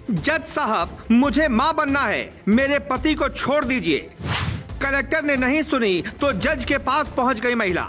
जज साहब, मुझे मां बनना है, मेरे पति को छोड़ दीजिए। कलेक्टर ने नहीं सुनी तो जज के पास पहुंच गई महिला।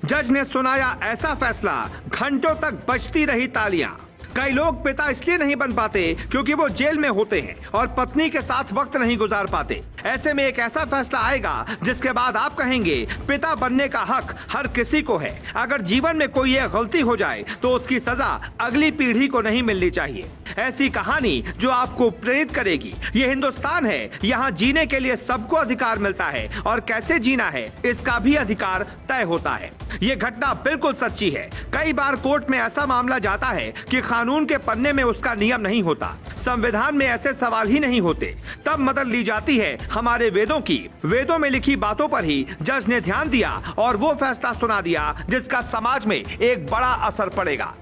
जज ने सुनाया ऐसा फैसला, घंटों तक बजती रही तालियां। कई लोग पिता इसलिए नहीं बन पाते क्योंकि वो जेल में होते हैं और पत्नी के साथ वक्त नहीं गुजार पाते। ऐसे में एक ऐसा फैसला आएगा जिसके बाद आप कहेंगे पिता बनने का हक हर किसी को है। अगर जीवन में कोई ये गलती हो जाए तो उसकी सजा अगली पीढ़ी को नहीं मिलनी चाहिए। ऐसी कहानी जो आपको प्रेरित करेगी। ये हिंदुस्तान है, यहाँ जीने के लिए सबको अधिकार मिलता है और कैसे जीना है इसका भी अधिकार तय होता है। ये घटना बिल्कुल सच्ची है। कई बार कोर्ट में ऐसा मामला जाता है कि कानून के पन्ने में उसका नियम नहीं होता, संविधान में ऐसे सवाल ही नहीं होते। तब मदद ली जाती है हमारे वेदों की। वेदों में लिखी बातों पर ही जज ने ध्यान दिया और वो फैसला सुना दिया जिसका समाज में एक बड़ा असर पड़ेगा।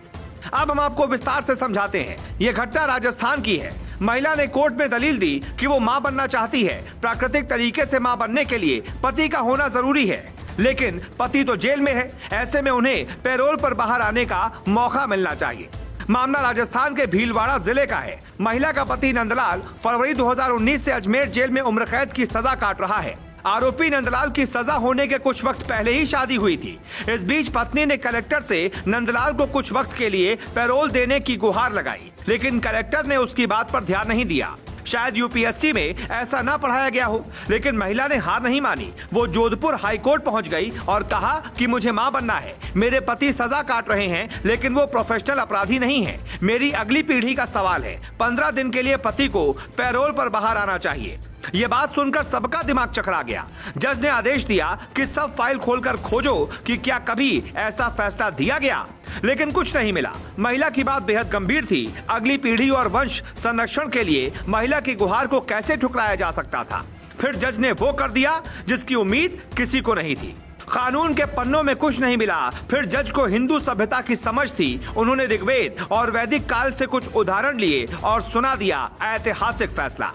अब हम आपको विस्तार से समझाते हैं। ये घटना राजस्थान की है। महिला ने कोर्ट में दलील दी कि वो मां बनना चाहती है। प्राकृतिक तरीके से मां बनने के लिए पति का होना जरूरी है, लेकिन पति तो जेल में है। ऐसे में उन्हें पैरोल पर बाहर आने का मौका मिलना चाहिए। मामला राजस्थान के भीलवाड़ा जिले का है। महिला का पति नंदलाल फरवरी 2019 से अजमेर जेल में उम्र कैद की सजा काट रहा है। आरोपी नंदलाल की सजा होने के कुछ वक्त पहले ही शादी हुई थी। इस बीच पत्नी ने कलेक्टर से नंदलाल को कुछ वक्त के लिए पैरोल देने की गुहार लगाई, लेकिन कलेक्टर ने उसकी बात पर ध्यान नहीं दिया। शायद यूपीएससी में ऐसा ना पढ़ाया गया हो, लेकिन महिला ने हार नहीं मानी। वो जोधपुर हाई कोर्ट पहुंच गई और कहा कि मुझे मां बनना है। मेरे पति सजा काट रहे हैं, लेकिन वो प्रोफेशनल अपराधी नहीं है। मेरी अगली पीढ़ी का सवाल है। 15 दिन के लिए पति को पैरोल पर बाहर आना चाहिए। ये बात सुनकर सबका दिमाग चकरा गया। जज ने आदेश दिया कि सब फाइल खोलकर खोजो कि क्या कभी ऐसा फैसला दिया गया, लेकिन कुछ नहीं मिला। महिला की बात बेहद गंभीर थी। अगली पीढ़ी और वंश संरक्षण के लिए महिला की गुहार को कैसे ठुकराया जा सकता था। फिर जज ने वो कर दिया जिसकी उम्मीद किसी को नहीं थी। कानून के पन्नों में कुछ नहीं मिला। फिर जज को हिंदू सभ्यता की समझ थी। उन्होंने ऋग्वेद और वैदिक काल से कुछ उदाहरण लिए और सुना दिया ऐतिहासिक फैसला।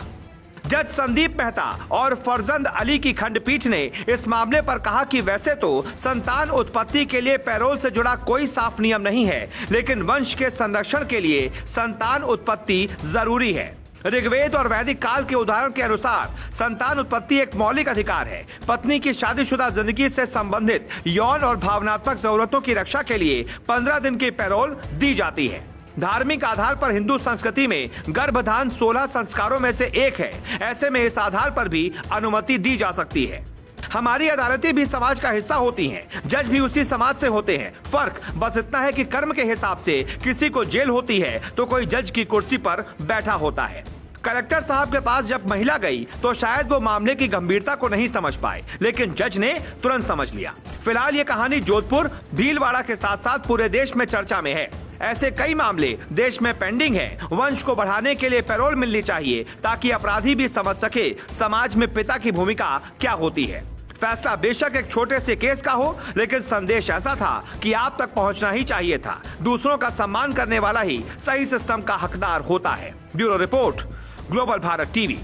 जज संदीप मेहता और फरजंद अली की खंडपीठ ने इस मामले पर कहा कि वैसे तो संतान उत्पत्ति के लिए पैरोल से जुड़ा कोई साफ नियम नहीं है, लेकिन वंश के संरक्षण के लिए संतान उत्पत्ति जरूरी है। ऋग्वेद और वैदिक काल के उदाहरण के अनुसार संतान उत्पत्ति एक मौलिक अधिकार है। पत्नी की शादीशुदा जिंदगी से संबंधित यौन और भावनात्मक जरूरतों की रक्षा के लिए 15 दिन की पैरोल दी जाती है। धार्मिक आधार पर हिंदू संस्कृति में गर्भधान 16 संस्कारों में से एक है। ऐसे में इस आधार पर भी अनुमति दी जा सकती है। हमारी अदालतें भी समाज का हिस्सा होती हैं। जज भी उसी समाज से होते हैं। फर्क बस इतना है कि कर्म के हिसाब से किसी को जेल होती है तो कोई जज की कुर्सी पर बैठा होता है। कलेक्टर साहब के पास जब महिला गई तो शायद वो मामले की गंभीरता को नहीं समझ पाए, लेकिन जज ने तुरंत समझ लिया। फिलहाल ये कहानी जोधपुर भीलवाड़ा के साथ साथ पूरे देश में चर्चा में है। ऐसे कई मामले देश में पेंडिंग हैं। वंश को बढ़ाने के लिए पैरोल मिलनी चाहिए ताकि अपराधी भी समझ सके समाज में पिता की भूमिका क्या होती है। फैसला बेशक एक छोटे से केस का हो, लेकिन संदेश ऐसा था कि आप तक पहुंचना ही चाहिए था। दूसरों का सम्मान करने वाला ही सही सिस्टम का हकदार होता है। Bureau report, global Bharat TV.